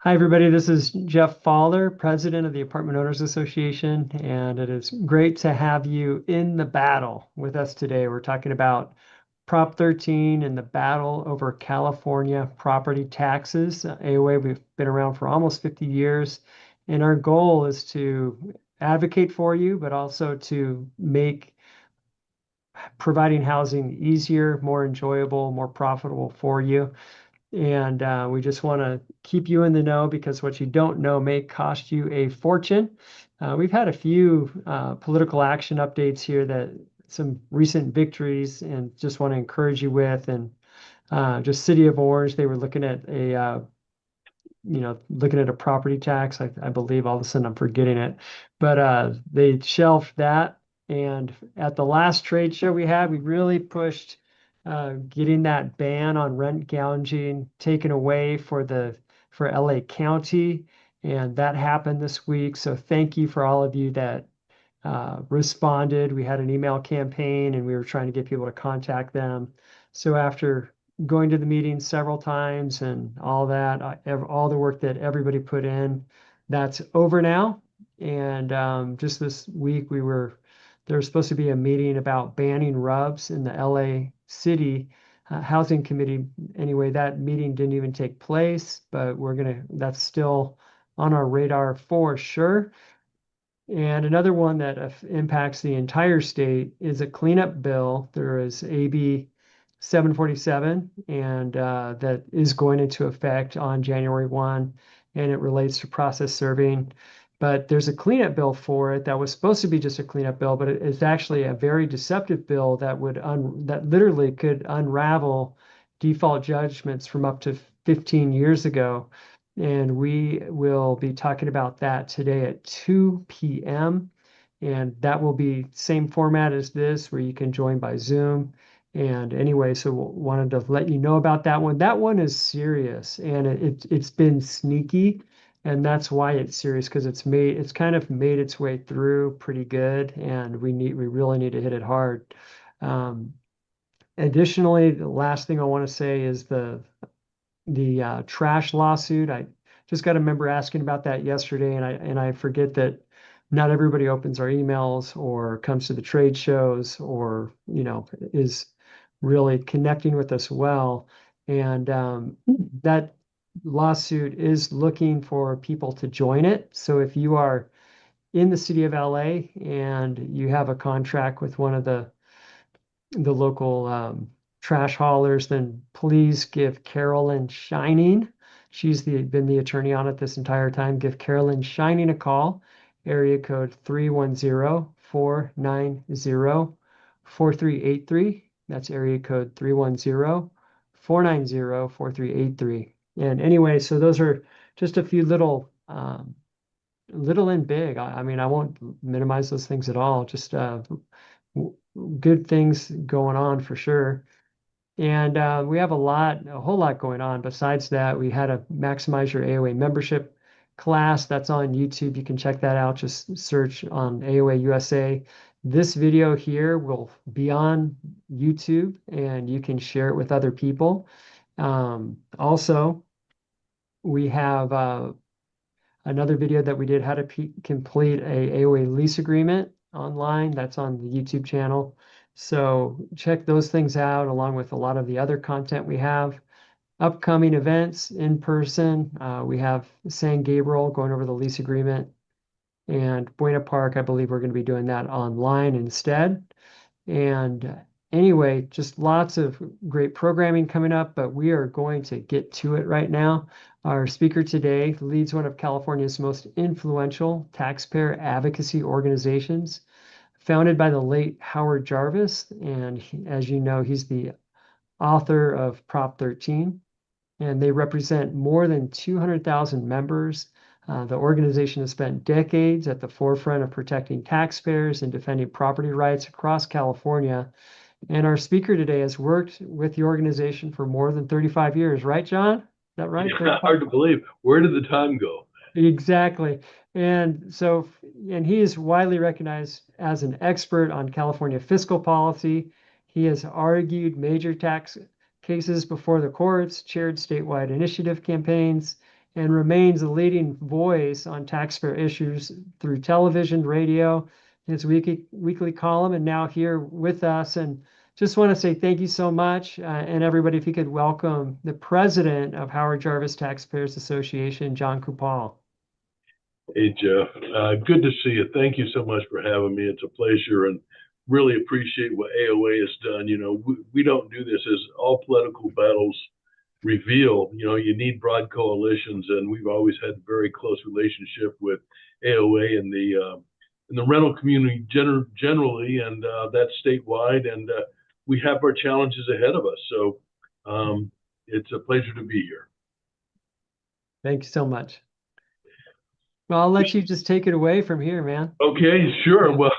Hi, everybody. This is Jeff Fowler, President of the Apartment Owners Association, and it is great to have you in the battle with us today. We're talking about Prop 13 and the battle over California property taxes. AOA, we've been around for almost 50 years, and our goal is to advocate for you, but also to make providing housing easier, more enjoyable, more profitable for you. And we just want to keep you in the know because what you don't know may cost you a fortune. We've had a few political action updates here that some recent victories and just want to encourage you with. And just City of Orange, they were looking at looking at a property tax. I believe all of a sudden I'm forgetting it, but they shelved that. And at the last trade show we had, we really pushed getting that ban on rent gouging taken away for LA County, and that happened this week. So thank you for all of you that responded. We had an email campaign, and we were trying to get people to contact them. So after going to the meeting several times and all that, all the work that everybody put in, that's over now. And just this week, there was supposed to be a meeting about banning RUBS in the LA City Housing Committee. Anyway, that meeting didn't even take place, but that's still on our radar for sure. And another one that impacts the entire state is a cleanup bill. There is AB 747, and that is going into effect on January 1, and it relates to process serving. But there's a cleanup bill for it that was supposed to be just a cleanup bill, but it's actually a very deceptive bill that that literally could unravel default judgments from up to 15 years ago. And we will be talking about that today at 2 p.m. And that will be same format as this, where you can join by Zoom. And anyway, so wanted to let you know about that one. That one is serious, and it's been sneaky, and that's why it's serious, because it's kind of made its way through pretty good, and we really need to hit it hard. Additionally, the last thing I want to say is the trash lawsuit. I just got a member asking about that yesterday, and I forget that not everybody opens our emails or comes to the trade shows or is really connecting with us well. And that lawsuit is looking for people to join it. So if you are in the city of LA and you have a contract with one of the local trash haulers, then please give Carolyn Shining. She's been the attorney on it this entire time. Give Carolyn Shining a call, area code 310-490-4383. That's area code 310-490-4383. And anyway, so those are just a few little and big. I mean, I won't minimize those things at all. Just good things going on for sure. And we have a whole lot going on. Besides that, we had a Maximize Your AOA membership class that's on YouTube. You can check that out. Just search on AOA USA. This video here will be on YouTube, and you can share it with other people. Also, we have another video that we did, how to complete a AOA lease agreement online. That's on the YouTube channel. So check those things out, along with a lot of the other content we have. Upcoming events in person, we have San Gabriel going over the lease agreement, and Buena Park, I believe we're going to be doing that online instead. And anyway, just lots of great programming coming up, but we are going to get to it right now. Our speaker today leads one of California's most influential taxpayer advocacy organizations, founded by the late Howard Jarvis. And as you know, he's the author of Prop 13, and they represent more than 200,000 members. The organization has spent decades at the forefront of protecting taxpayers and defending property rights across California. And our speaker today has worked with the organization for more than 35 years, right, John? Is that right? Yeah, hard to believe. Where did the time go? Exactly. And he is widely recognized as an expert on California fiscal policy. He has argued major tax cases before the courts, chaired statewide initiative campaigns, and remains a leading voice on taxpayer issues through television, radio, his weekly column, and now here with us. And just want to say thank you so much. And everybody, if you could welcome the president of Howard Jarvis Taxpayers Association, Jon Coupal. Hey, Jeff. Good to see you. Thank you so much for having me. It's a pleasure, and really appreciate what AOA has done. You know, we don't do this, as all political battles reveal. You know, you need broad coalitions, and we've always had a very close relationship with AOA and the rental community generally, and that's statewide. And we have our challenges ahead of us. So it's a pleasure to be here. Thank you so much. Well, I'll let you just take it away from here, man. Okay, sure. Well,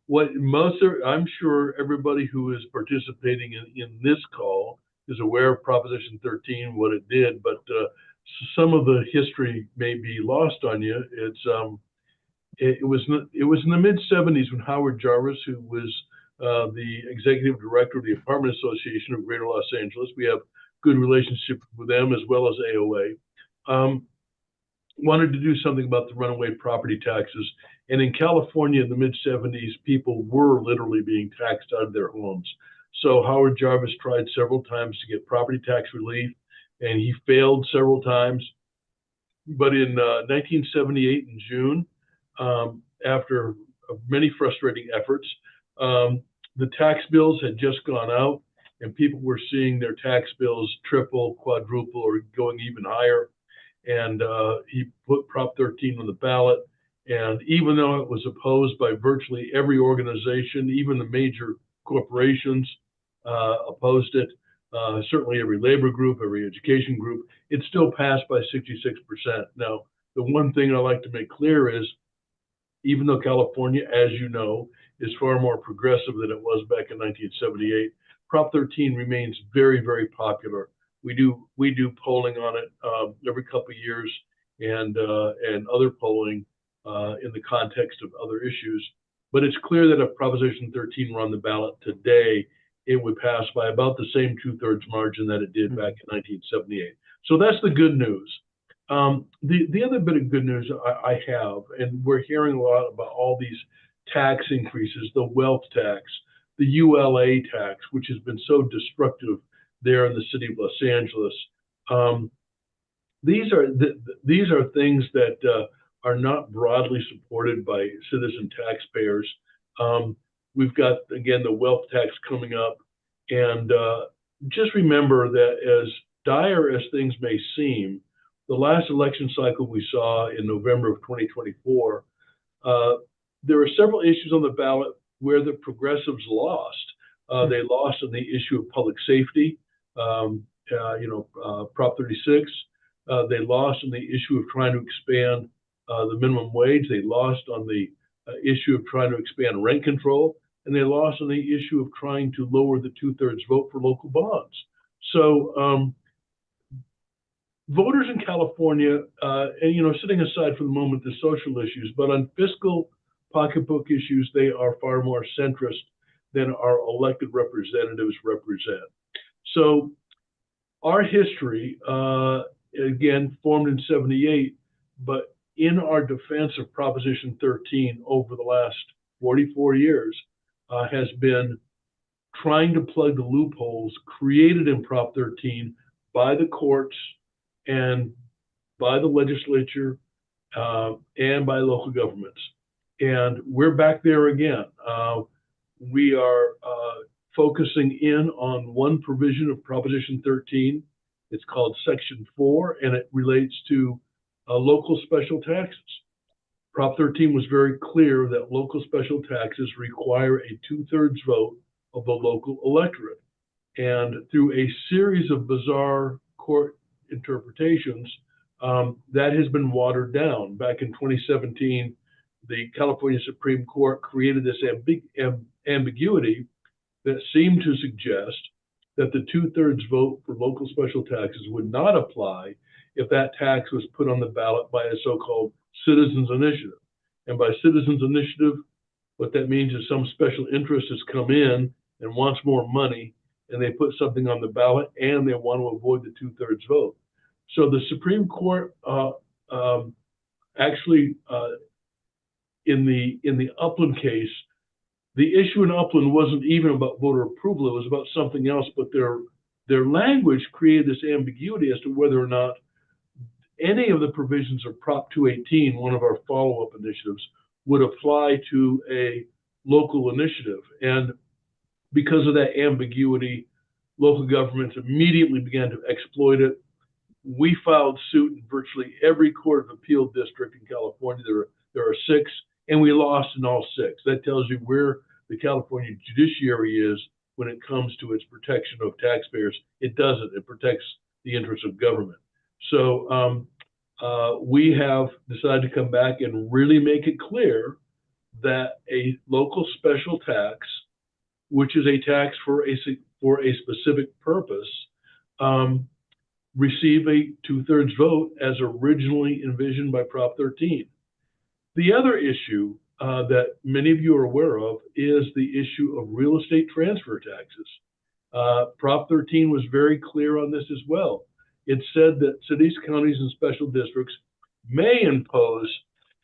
I'm sure everybody who is participating in this call is aware of Proposition 13, what it did, but some of the history may be lost on you. It was in the mid 70s when Howard Jarvis, who was the executive director of the Apartment Association of Greater Los Angeles, we have good relationship with them as well as AOA, wanted to do something about the runaway property taxes. And in California in the mid 70s, people were literally being taxed out of their homes. So Howard Jarvis tried several times to get property tax relief, and he failed several times. But in 1978 in June, after many frustrating efforts, the tax bills had just gone out, and people were seeing their tax bills triple, quadruple, or going even higher. And he put Prop 13 on the ballot. And even though it was opposed by virtually every organization, even the major corporations opposed it, certainly every labor group, every education group, it still passed by 66%. Now, the one thing I like to make clear is, even though California, as you know, is far more progressive than it was back in 1978, Prop 13 remains very, very popular. We do polling on it every couple of years, and other polling in the context of other issues. But it's clear that if Proposition 13 were on the ballot today, it would pass by about the same 2/3 margin that it did back in 1978. So that's the good news. The other bit of good news I have, and we're hearing a lot about all these tax increases, the wealth tax, the ULA tax, which has been so destructive there in the city of Los Angeles. These are things that are not broadly supported by citizen taxpayers. We've got, again, the wealth tax coming up. And just remember that as dire as things may seem, the last election cycle we saw in November of 2024, there were several issues on the ballot where the progressives lost. They lost on the issue of public safety, Prop 36. They lost on the issue of trying to expand the minimum wage. They lost on the issue of trying to expand rent control. And they lost on the issue of trying to lower the 2/3 vote for local bonds. So voters in California, and setting aside for the moment the social issues, but on fiscal pocketbook issues, they are far more centrist than our elected representatives represent. So our history, again, formed in 78, but in our defense of Proposition 13 over the last 44 years, has been trying to plug the loopholes created in Prop 13 by the courts and by the legislature and by local governments. And we're back there again. We are focusing in on one provision of Proposition 13. It's called Section 4, and it relates to local special taxes. Prop 13 was very clear that local special taxes require a 2/3 vote of the local electorate. And through a series of bizarre court interpretations, that has been watered down. Back in 2017, the California Supreme Court created this ambiguity that seemed to suggest that the 2/3 vote for local special taxes would not apply if that tax was put on the ballot by a so-called citizens initiative. And by citizens initiative, what that means is some special interest has come in and wants more money, and they put something on the ballot, and they want to avoid the 2/3 vote. So the Supreme Court actually in the Upland case, the issue in Upland wasn't even about voter approval; it was about something else. But their language created this ambiguity as to whether or not any of the provisions of Prop 218, one of our follow-up initiatives, would apply to a local initiative. And because of that ambiguity, local governments immediately began to exploit it. We filed suit in virtually every court of appeal district in California. There are 6, and we lost in all 6. That tells you where the California judiciary is when it comes to its protection of taxpayers. It doesn't. It protects the interests of government. So we have decided to come back and really make it clear that a local special tax, which is a tax for a specific purpose, receive a 2/3 vote as originally envisioned by Prop 13. The other issue that many of you are aware of is the issue of real estate transfer taxes. Prop 13 was very clear on this as well. It said that cities, counties, and special districts may impose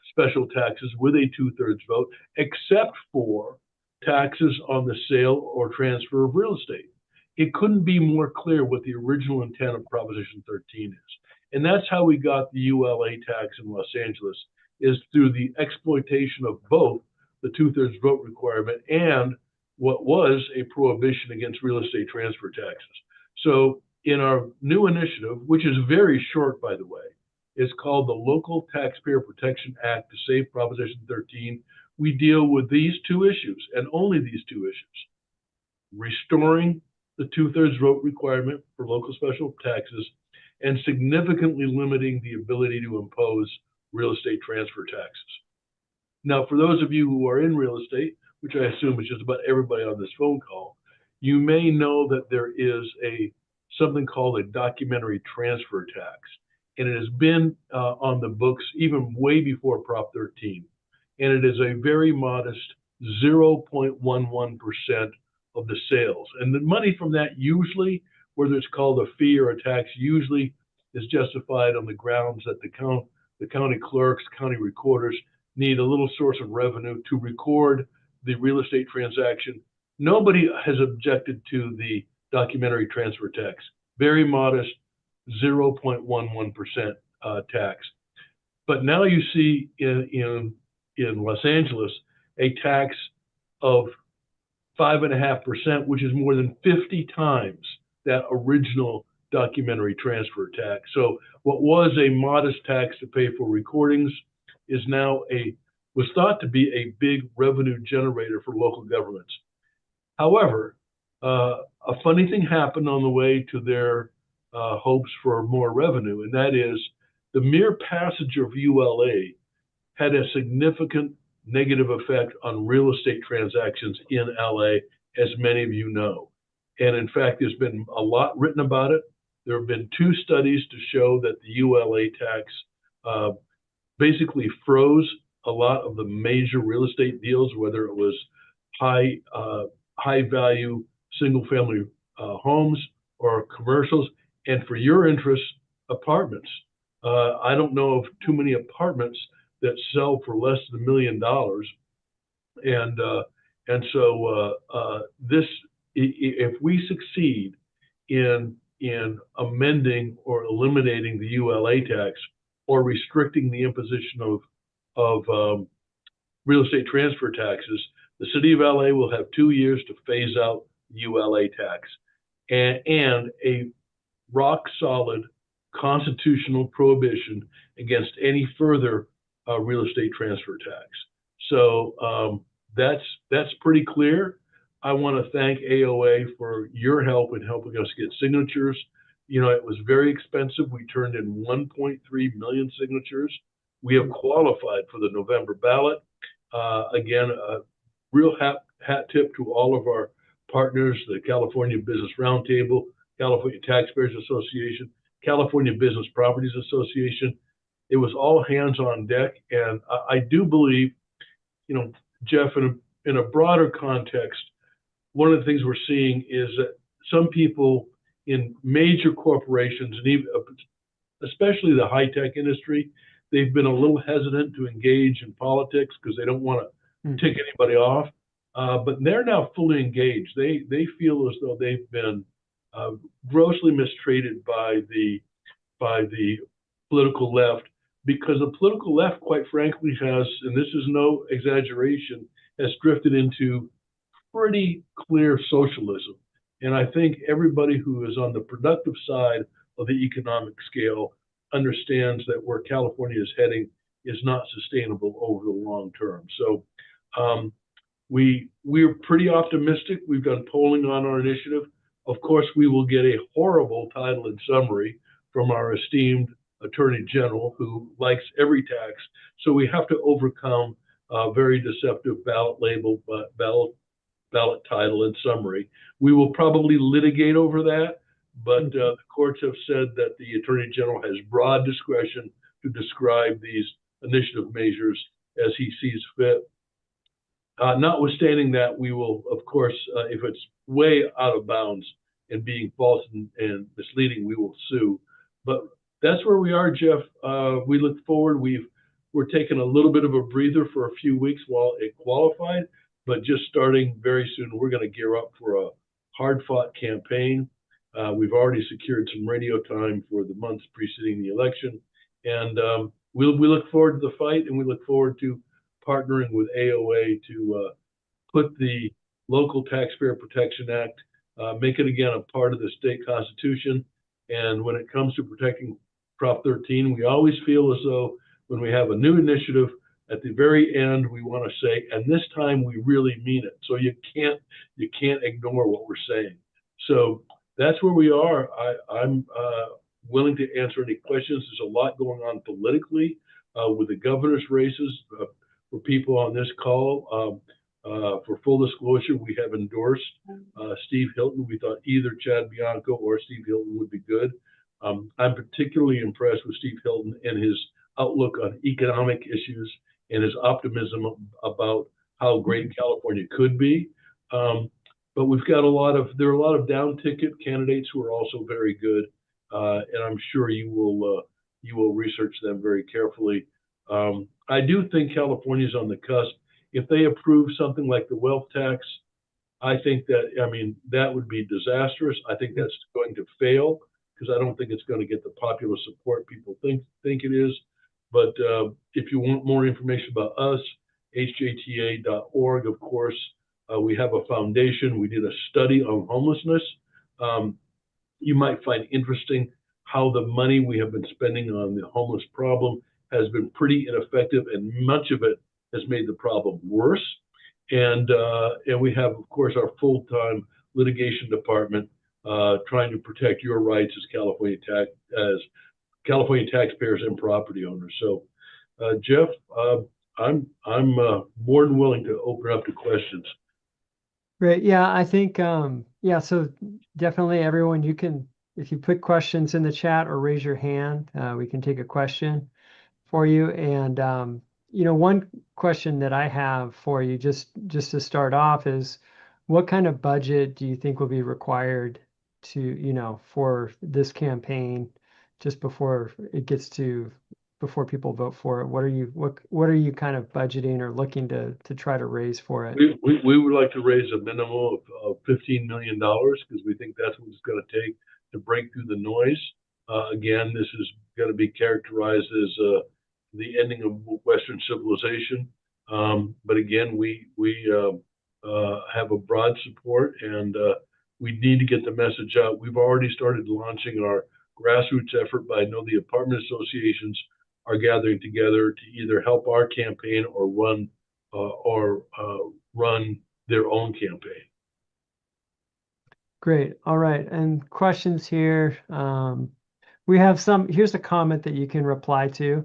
special taxes with a 2/3 vote, except for taxes on the sale or transfer of real estate. It couldn't be more clear what the original intent of Proposition 13 is. And that's how we got the ULA tax in Los Angeles, is through the exploitation of both the 2/3 vote requirement and what was a prohibition against real estate transfer taxes. So in our new initiative, which is very short, by the way, it's called the Local Taxpayer Protection Act to save Proposition 13. We deal with these 2 issues and only these 2 issues: restoring the 2/3 vote requirement for local special taxes and significantly limiting the ability to impose real estate transfer taxes. Now, for those of you who are in real estate, which I assume is just about everybody on this phone call, you may know that there is something called a documentary transfer tax. And it has been on the books even way before Prop 13. And it is a very modest 0.11% of the sales. And the money from that usually, whether it's called a fee or a tax, usually is justified on the grounds that the county clerks, county recorders need a little source of revenue to record the real estate transaction. Nobody has objected to the documentary transfer tax. Very modest, 0.11% tax. But now you see in Los Angeles a tax of 5.5%, which is more than 50 times that original documentary transfer tax. So what was a modest tax to pay for recordings is now was thought to be a big revenue generator for local governments. However, a funny thing happened on the way to their hopes for more revenue, and that is the mere passage of ULA had a significant negative effect on real estate transactions in LA, as many of you know. And in fact, there's been a lot written about it. There have been 2 studies to show that the ULA tax basically froze a lot of the major real estate deals, whether it was high value single family homes or commercials, and for your interest, apartments. I don't know of too many apartments that sell for less than $1 million. And so if we succeed in amending or eliminating the ULA tax or restricting the imposition of real estate transfer taxes, the city of LA will have 2 years to phase out ULA tax and a rock solid constitutional prohibition against any further real estate transfer tax. So that's pretty clear. I want to thank AOA for your help in helping us get signatures. You know, it was very expensive. We turned in 1.3 million signatures. We have qualified for the November ballot. Again, a real hat tip to all of our partners, the California Business Roundtable, California Taxpayers Association, California Business Properties Association. It was all hands on deck. And I do believe, you know, Jeff, in a broader context, one of the things we're seeing is that some people in major corporations and even especially the high-tech industry. They've been a little hesitant to engage in politics because they don't want to Mm. tick anybody off. But they're now fully engaged. They feel as though they've been uh, grossly mistreated by the political left, because the political left, quite frankly, has, and this is no exaggeration, has drifted into pretty clear socialism. And I think everybody who is on the productive side of the economic scale understands that where California is heading is not sustainable over the long term. So um, we're pretty optimistic. We've done polling on our initiative. Of course, we will get a horrible title and summary from our esteemed Attorney General, who likes every tax. So we have to overcome a very deceptive ballot label, ballot title and summary. We will probably litigate over that, but the courts have said that the Attorney General has broad discretion to describe these initiative measures as he sees fit. Notwithstanding that, we will, of course, if it's way out of bounds and being false and misleading, we will sue. But that's where we are, Jeff. We look forward. We're taking a little bit of a breather for a few weeks while it qualified, but just starting very soon, we're going to gear up for a hard-fought campaign. We've already secured some radio time for the months preceding the election, and we look forward to the fight, and we look forward to partnering with AOA to put the Local Taxpayer Protection Act, make it again a part of the state constitution. And when it comes to protecting Prop 13, we always feel as though when we have a new initiative, at the very end, we want to say, and this time we really mean it. So you can't ignore what we're saying. So that's where we are. I'm willing to answer any questions. There's a lot going on politically with the governor's races. For people on this call, for full disclosure, we have endorsed Steve Hilton. We thought either Chad Bianco or Steve Hilton would be good. I'm particularly impressed with Steve Hilton and his outlook on economic issues and his optimism about how great California could be. But we've got there are a lot of down ticket candidates who are also very good, and I'm sure you will research them very carefully. I do think California is on the cusp. If they approve something like the wealth tax, I think that would be disastrous. I think that's going to fail because I don't think it's going to get the popular support people think it is. But if you want more information about us, hjta.org, of course. We have a foundation. We did a study on homelessness. You might find interesting how the money we have been spending on the homeless problem has been pretty ineffective, and much of it has made the problem worse. And we have, of course, our full-time litigation department trying to protect your rights as California taxpayers and property owners. So, Jeff, I'm more than willing to open up to questions. Great. Yeah, I think, yeah, so definitely everyone, you can, if you put questions in the chat or raise your hand, we can take a question for you. And, one question that I have for you, just to start off, is what kind of budget do you think will be required to, for this campaign just before it gets to, before people vote for it? What are you kind of budgeting or looking to try to raise for it? We would like to raise a minimum of $15 million because we think that's what it's going to take to break through the noise. Again, this is going to be characterized as the ending of Western civilization. But again, we have a broad support, and we need to get the message out. We've already started launching our grassroots effort, but I know the apartment associations are gathering together to either help our campaign or run their own campaign. Great. All right. And questions here. We have here's a comment that you can reply to.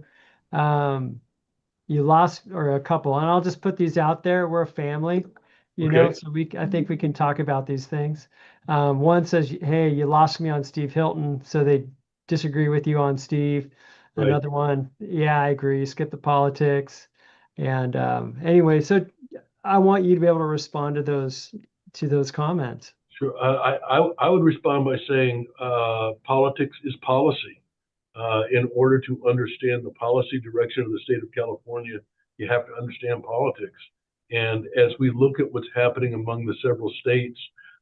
You lost, or a couple, and I'll just put these out there. We're a family, Okay. so I think we can talk about these things. One says, hey, you lost me on Steve Hilton, so they disagree with you on Steve. Right. Another one, yeah, I agree, skip the politics. And anyway, so I want you to be able to respond to those comments. Sure. I would respond by saying politics is policy. In order to understand the policy direction of the state of California, you have to understand politics. And as we look at what's happening among the several states,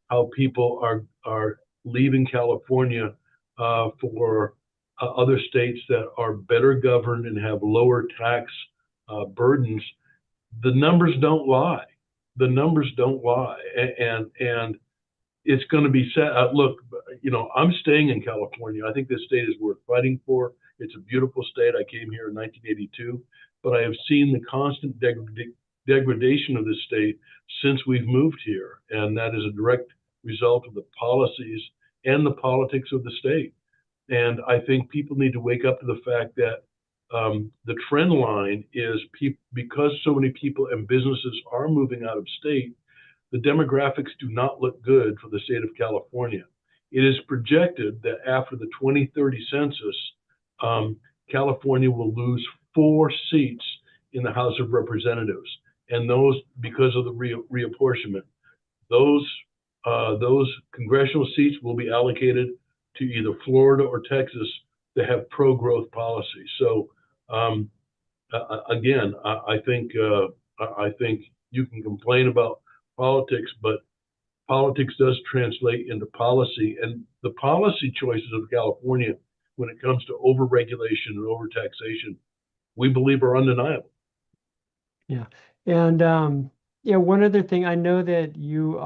how people are leaving California for other states that are better governed and have lower tax burdens, the numbers don't lie. The numbers don't lie, and it's going to be sad. Look, I'm staying in California. I think this state is worth fighting for. It's a beautiful state. I came here in 1982, but I have seen the constant degradation of this state since we've moved here, and that is a direct result of the policies and the politics of the state. And I think people need to wake up to the fact that the trend line is because so many people and businesses are moving out of state, the demographics do not look good for the state of California. It is projected that after the 2030 census, California will lose 4 seats in the House of Representatives, and those because of the reapportionment. Those congressional seats will be allocated to either Florida or Texas that have pro-growth policies. So again, I think you can complain about politics, but politics does translate into policy, and the policy choices of California when it comes to overregulation and overtaxation, we believe are undeniable. Yeah. And one other thing, I know that you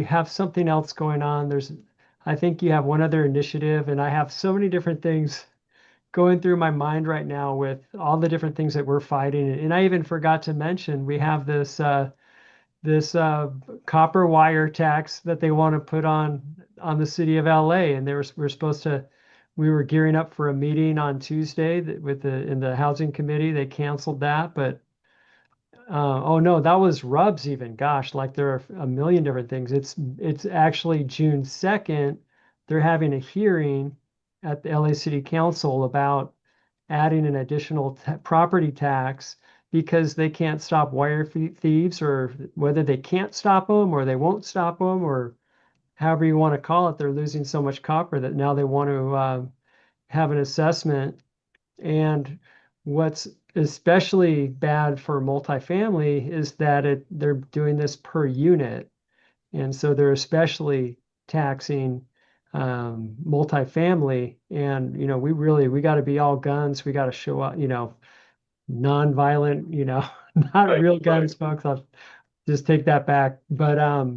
have something else going on. I think you have one other initiative, and I have so many different things going through my mind right now with all the different things that we're fighting. And I even forgot to mention we have this copper wire tax that they want to put on the city of LA, and we were gearing up for a meeting on Tuesday in the housing committee. They canceled that, but oh no, that was Rubs even. Gosh, like there are a million different things. It's actually June 2nd. They're having a hearing at the LA City Council about adding an additional property tax because they can't stop wire thieves, or whether they can't stop them or they won't stop them, or however you want to call it. They're losing so much copper that now they want to have an assessment. And what's especially bad for multifamily is that they're doing this per unit. And so they're especially taxing multifamily. And, we got to be all guns. We got to show up, nonviolent, not Right, real guns, right. folks. I'll just take that back. But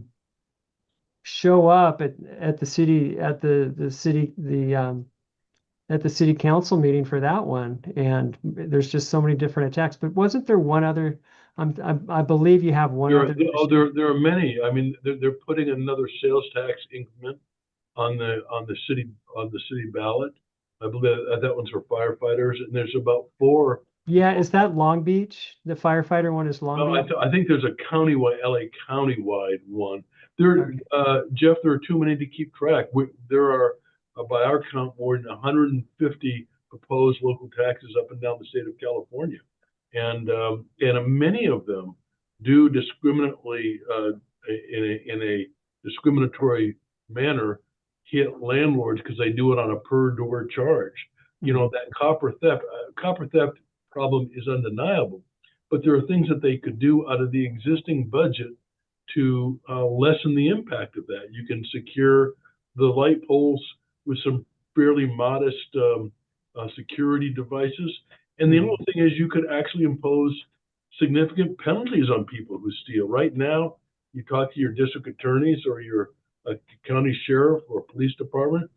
show up at the city, at the city council meeting for that one. And there's just so many different attacks. But wasn't there one other? I believe you have one other. There are many. I mean, they're putting another sales tax increment on the city ballot. I believe that one's for firefighters, and there's about 4. Yeah, is that Long Beach? The firefighter one is Long Beach? I think there's a LA countywide one. Jeff, there are too many to keep track. There are, by our count, more than 150 proposed local taxes up and down the state of California, and many of them do discriminately in a discriminatory manner hit landlords because they do it on a per door charge. That copper theft problem is undeniable, but there are things that they could do out of the existing budget to lessen the impact of that. You can secure the light poles with some fairly modest security devices. And the other thing is you could actually impose significant penalties on people who steal. Right now, you talk to your district attorneys or your county sheriff or police department,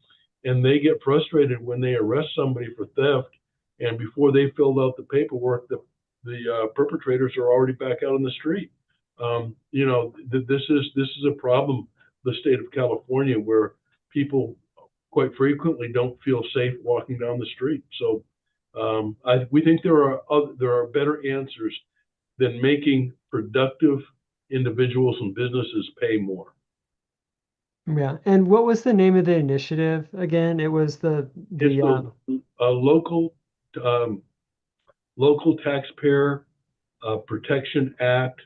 and they get frustrated when they arrest somebody for theft, and before they filled out the paperwork, the perpetrators are already back out on the street. This is a problem, the state of California, where people quite frequently don't feel safe walking down the street. So we think there are better answers than making productive individuals and businesses pay more. Yeah. And what was the name of the initiative again? It was Local Taxpayer Protection Act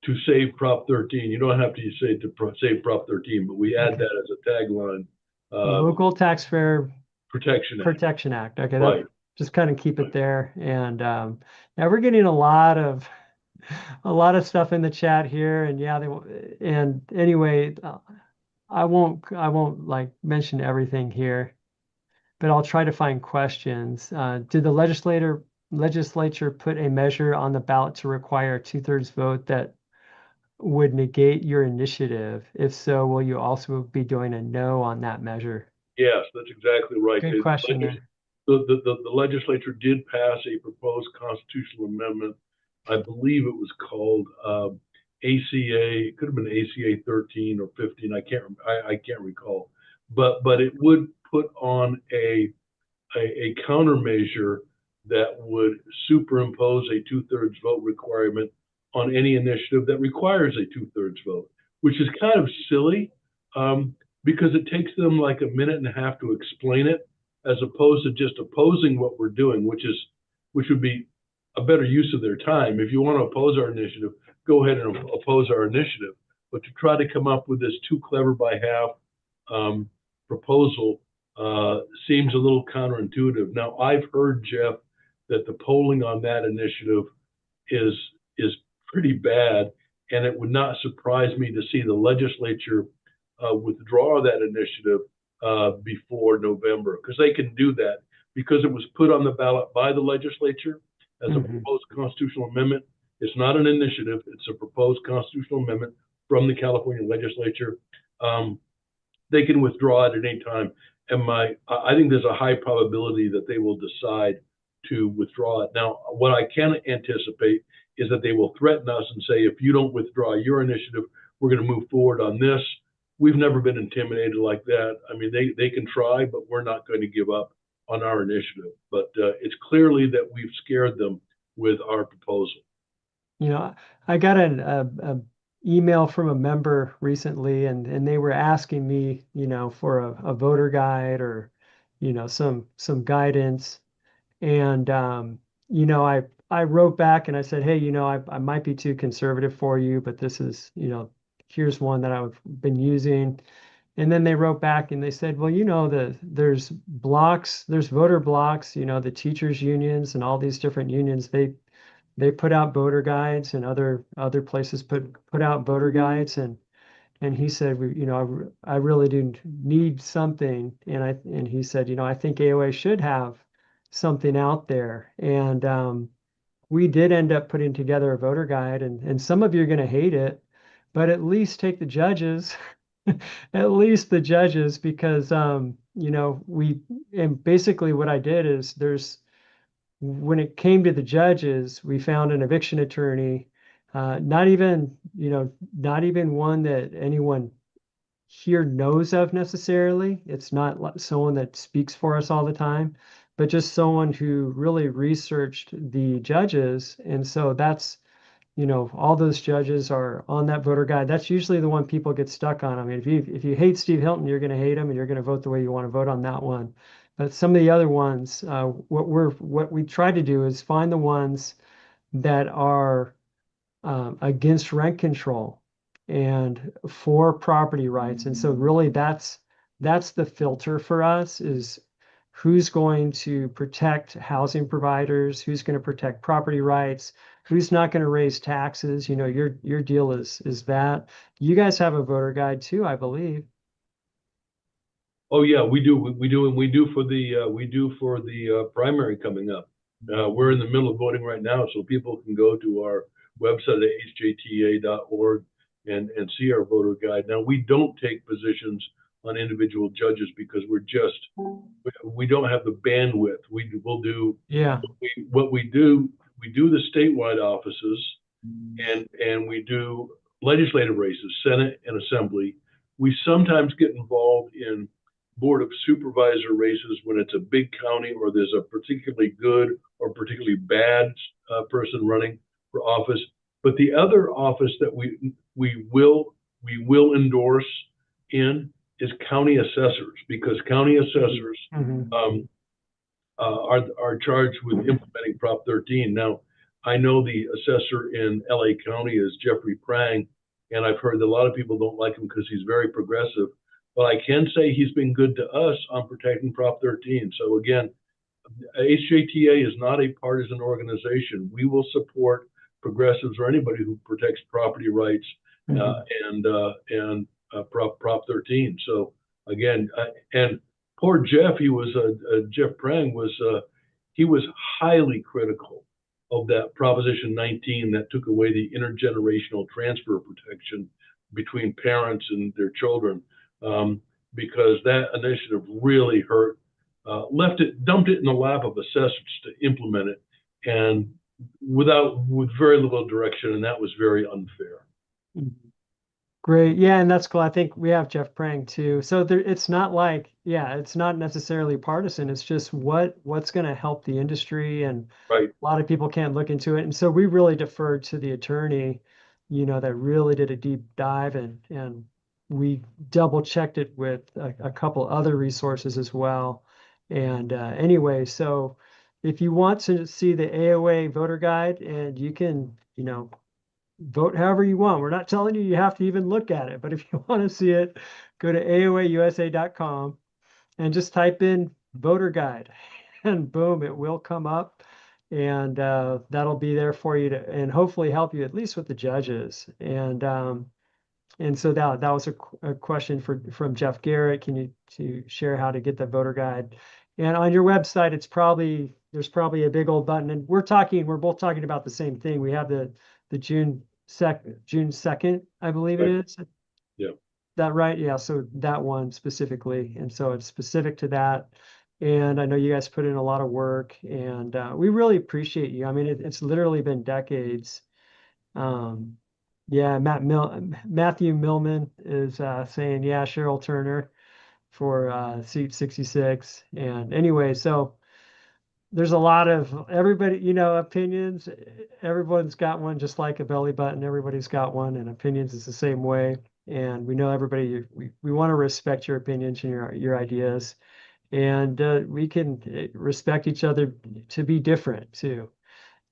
to save Prop 13. You don't have to say to save Prop 13, but we add that as a tagline. Local Taxpayer Protection Act. Protection Act. Okay, that Right. just kind of keep it there. And now we're getting a lot of stuff in the chat here, and yeah, and anyway, I won't like mention everything here, but I'll try to find questions. Did the legislature put a measure on the ballot to require a 2/3 vote that would negate your initiative? If so, will you also be doing a no on that measure? Yes, that's exactly right. Good question there. The legislature did pass a proposed constitutional amendment. I believe it was called ACA. It could have been ACA 13 or 15. I can't recall. But it would put on a countermeasure that would superimpose a 2/3 vote requirement on any initiative that requires a 2/3 vote, which is kind of silly because it takes them like a minute and a half to explain it, as opposed to just opposing what we're doing, which would be a better use of their time. If you want to oppose our initiative, go ahead and oppose our initiative. But to try to come up with this too clever by half proposal seems a little counterintuitive. Now, I've heard, Jeff, that the polling on that initiative is pretty bad, and it would not surprise me to see the legislature withdraw that initiative before November, because they can do that because it was put on the ballot by the legislature as a proposed constitutional amendment. It's not an initiative; it's a proposed constitutional amendment from the California legislature. They can withdraw it at any time, and I think there's a high probability that they will decide to withdraw it. Now, what I can anticipate is that they will threaten us and say, if you don't withdraw your initiative, we're going to move forward on this. We've never been intimidated like that. I mean, they can try, but we're not going to give up on our initiative. But it's clearly that we've scared them with our proposal. You know, I got an email from a member recently, and they were asking me, for a voter guide or, some guidance. And I wrote back and I said, hey, I might be too conservative for you, but this is, here's one that I've been using. And then they wrote back and they said, well, there's blocks, there's voter blocks, the teachers unions and all these different unions, they put out voter guides, and other places put out voter guides. And he said, I really do need something. And he said, I think AOA should have something out there. And we did end up putting together a voter guide, and some of you are going to hate it, but at least take the judges, at least the judges, because and basically what I did is when it came to the judges, we found an eviction attorney, not even one that anyone here knows of necessarily. It's not someone that speaks for us all the time, but just someone who really researched the judges. And so that's, all those judges are on that voter guide. That's usually the one people get stuck on. I mean, if you hate Steve Hilton, you're going to hate him, and you're going to vote the way you want to vote on that one. But some of the other ones, what we try to do is find the ones that are against rent control and for property rights. And so really that's the filter for us, is who's going to protect housing providers, who's going to protect property rights, who's not going to raise taxes. Your deal is that. You guys have a voter guide too, I believe. Oh yeah, we do, and we do for the primary coming up. We're in the middle of voting right now, so people can go to our website at hjta.org and see our voter guide. Now, we don't take positions on individual judges because we don't have the bandwidth. We'll do what we do. We do the statewide offices, and we do legislative races, Senate and Assembly. We sometimes get involved in Board of Supervisor races when it's a big county or there's a particularly good or particularly bad person running for office. But the other office that we will endorse in is county assessors, because county assessors are charged with implementing Prop 13. Now, I know the assessor in LA County is Jeffrey Prang, and I've heard that a lot of people don't like him because he's very progressive. But I can say he's been good to us on protecting Prop 13. So again, HJTA is not a partisan organization. We will support progressives or anybody who protects property rights and Prop 13. So again, and poor Jeff, he was Jeff Prang was he was highly critical of that Proposition 19 that took away the intergenerational transfer protection between parents and their children, because that initiative really hurt, dumped it in the lap of assessors to implement it, and with very little direction, and that was very unfair. Great. Yeah, and that's cool. I think we have Jeff Prang too. So there, it's not like, yeah, it's not necessarily partisan. It's just what's going to help the industry, and Right. a lot of people can't look into it. And so we really deferred to the attorney, that really did a deep dive, and we double checked it with a couple other resources as well. And anyway, so if you want to see the AOA voter guide, and you can, vote however you want. We're not telling you you have to even look at it, but if you want to see it, go to AOAUSA.com and just type in voter guide, and boom, it will come up, and that'll be there for you to, and hopefully help you at least with the judges. And so that was a question from Jeff Garrett. Can you to share how to get the voter guide? And on your website, there's probably a big old button, and we're both talking about the same thing. We have the June 2nd, I believe it is. Yeah. That right? Yeah. So that one specifically. And so it's specific to that. And I know you guys put in a lot of work, and we really appreciate you. I mean, it's literally been decades. Yeah, Matthew Millman is saying, yeah, Cheryl Turner for seat 66. And anyway, so there's a lot of everybody, opinions. Everyone's got one, just like a belly button. Everybody's got one, and opinions is the same way. And we know everybody, we want to respect your opinions and your ideas. And we can respect each other to be different too.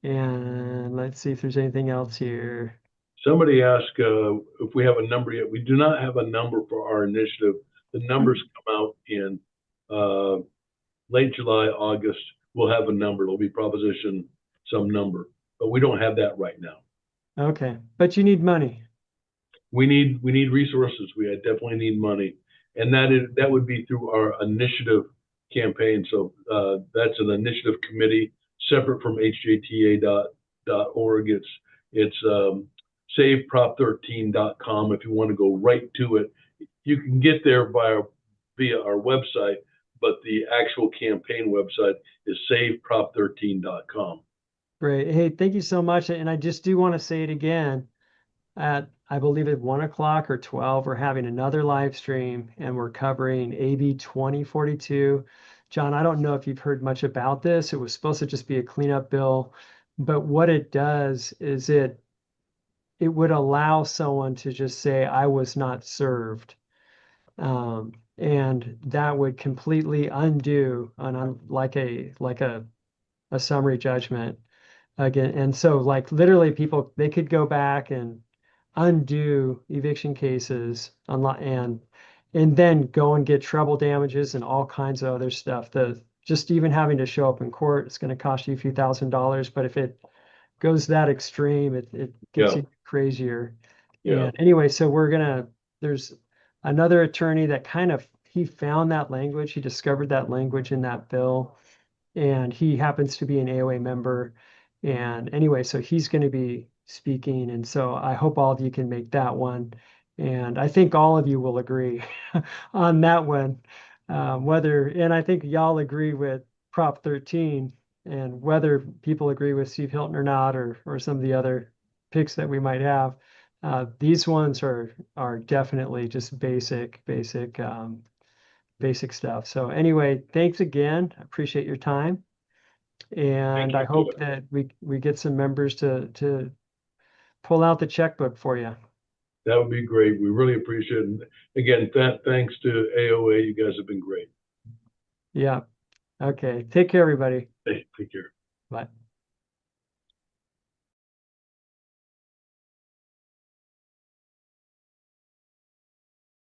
And let's see if there's anything else here. Somebody asked if we have a number yet. We do not have a number for our initiative. The numbers come out in late July, August. We'll have a number. It'll be proposition some number, but we don't have that right now. Okay, but you need money. We need resources. We definitely need money, and that would be through our initiative campaign. So that's an initiative committee separate from hjta.org. It's saveprop13.com. If you want to go right to it, you can get there via our website, but the actual campaign website is saveprop13.com. Great. Hey, thank you so much. And I just do want to say it again. I believe at 1 o'clock or 12, we're having another live stream, and we're covering AB 2042. John, I don't know if you've heard much about this. It was supposed to just be a cleanup bill, but what it does is it would allow someone to just say, I was not served. And that would completely undo like a summary judgment again. And so like literally people, they could go back and undo eviction cases and then go and get treble damages and all kinds of other stuff. Just even having to show up in court, it's going to cost you a few $1,000s, but if it goes that extreme, it gets even crazier. Yeah. And anyway, so there's another attorney that he found that language, he discovered that language in that bill, and he happens to be an AOA member. And anyway, so he's going to be speaking, and so I hope all of you can make that one. And I think all of you will agree on that one. And I think y'all agree with Prop 13, and whether people agree with Steve Hilton or not, or some of the other picks that we might have, these ones are definitely just basic stuff. So anyway, thanks again. I appreciate your time. And I hope that we get some members to pull out the checkbook for you. That would be great. We really appreciate it. Again, thanks to AOA. You guys have been great. Yeah. Okay. Take care, everybody. Hey, take care. Bye.